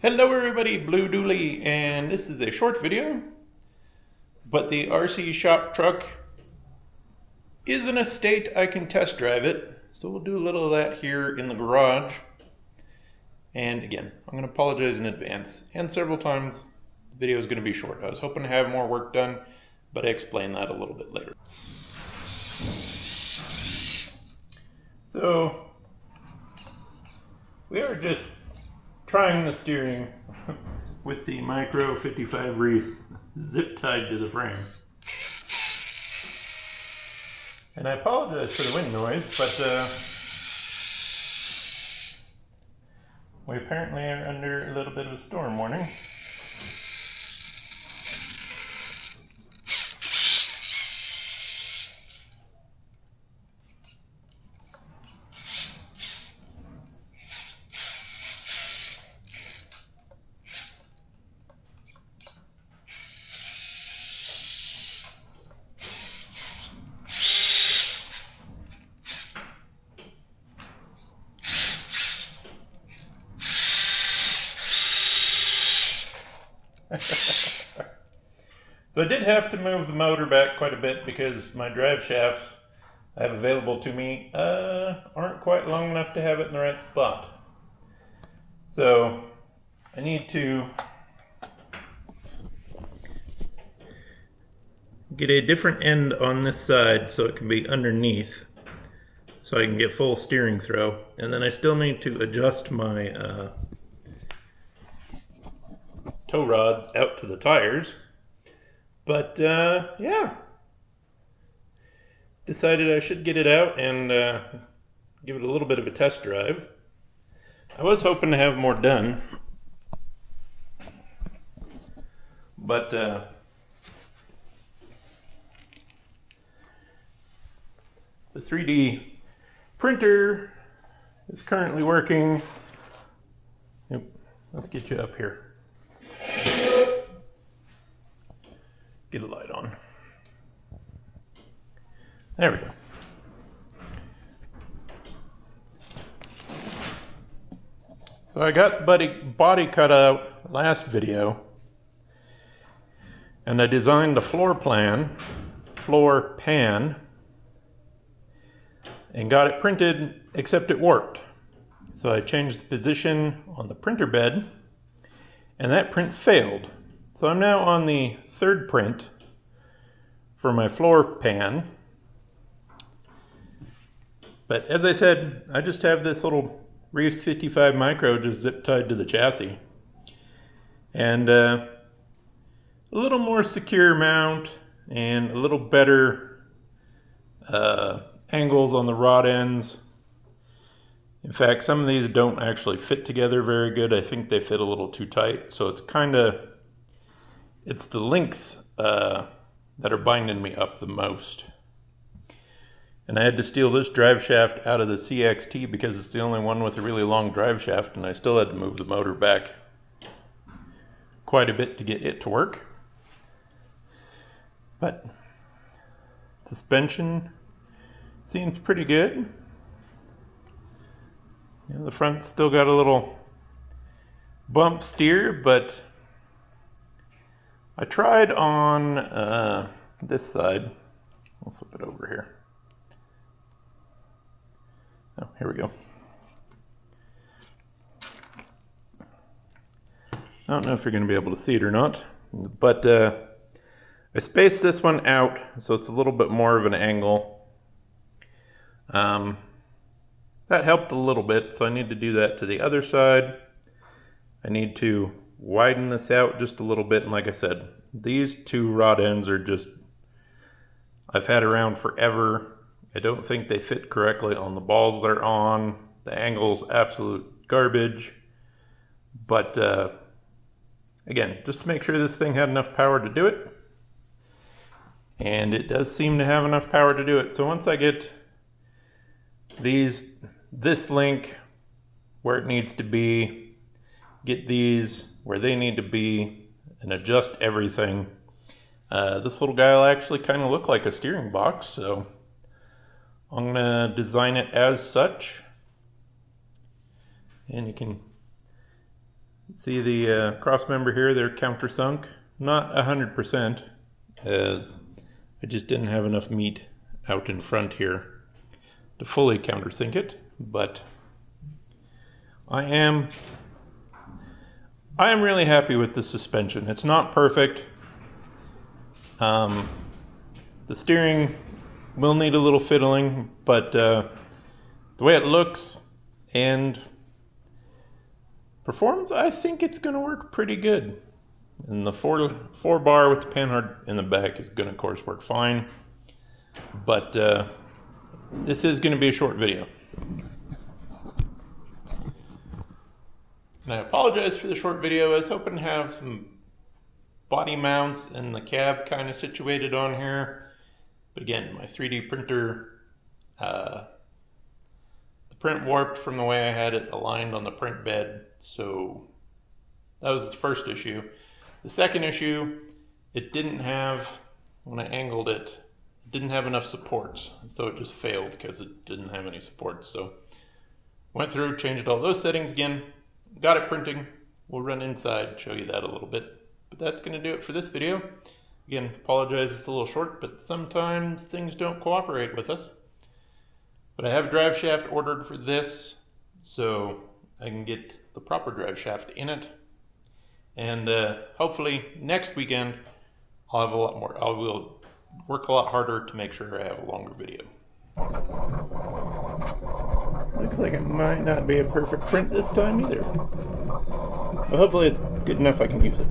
Hello everybody, Blue Dooley, and this is a short video, but the RC shop truck is in a state I can test drive it, so we'll do a little of that here in the garage. And again, I'm going to apologize in advance, and several times the video is going to be short. I was hoping to have more work done, but I explain that a little bit later. So, we are just trying the steering with the Micro 55 wreath zip tied to the frame. And I apologize for the wind noise, but we apparently are under a little bit of a storm warning. So I did have to move the motor back quite a bit because my drive shafts I have available to me aren't quite long enough to have it in the right spot. So I need to get a different end on this side so it can be underneath so I can get full steering throw. And then I still need to adjust my tow rods out to the tires. But yeah, decided I should get it out and give it a little bit of a test drive. I was hoping to have more done, but the 3D printer is currently working. Yep, let's get you up here. Get a light on. There we go. So I got the body cut out last video, and I designed a floor pan, and got it printed, except it warped. So I changed the position on the printer bed, and that print failed. So I'm now on the third print for my floor pan. But as I said, I just have this little Reef 55 Micro just zip tied to the chassis. And a little more secure mount and a little better angles on the rod ends. In fact, some of these don't actually fit together very good. I think they fit a little too tight. So it's the links that are binding me up the most. And I had to steal this drive shaft out of the CXT because it's the only one with a really long drive shaft, and I still had to move the motor back quite a bit to get it to work. But suspension seems pretty good. You know, the front's still got a little bump steer, but I tried on this side. I'll flip it over here. Oh, here we go. I don't know if you're going to be able to see it or not, but I spaced this one out so it's a little bit more of an angle. That helped a little bit, so I need to do that to the other side. I need to widen this out just a little bit, and like I said, these two rod ends are just, I've had around forever. I don't think they fit correctly on the balls they're on. The angle's absolute garbage. But again, just to make sure this thing had enough power to do it. And it does seem to have enough power to do it. So once I get this link where it needs to be, get these where they need to be, and adjust everything, this little guy will actually kind of look like a steering box. So I'm going to design it as such, and you can See the cross member here, they're countersunk. Not 100%, as I just didn't have enough meat out in front here to fully countersink it, but I am really happy with the suspension. It's not perfect. The steering will need a little fiddling, but the way it looks and performs, I think it's going to work pretty good. And the four bar with the panhard in the back is going to, of course, work fine. But this is going to be a short video. And I apologize for the short video. I was hoping to have some body mounts and the cab kind of situated on here. But again, my 3D printer, the print warped from the way I had it aligned on the print bed. So that was the first issue. The second issue, it didn't have, when I angled it, it didn't have enough supports. So it just failed because it didn't have any supports. So went through, changed all those settings again, got it printing. We'll run inside, show you that a little bit. But that's going to do it for this video. Again, apologize it's a little short, but sometimes things don't cooperate with us. But I have a drive shaft ordered for this, so I can get the proper drive shaft in it. And hopefully next weekend I'll have a lot more. I will work a lot harder to make sure I have a longer video. Looks like it might not be a perfect print this time either. But hopefully it's good enough I can use it.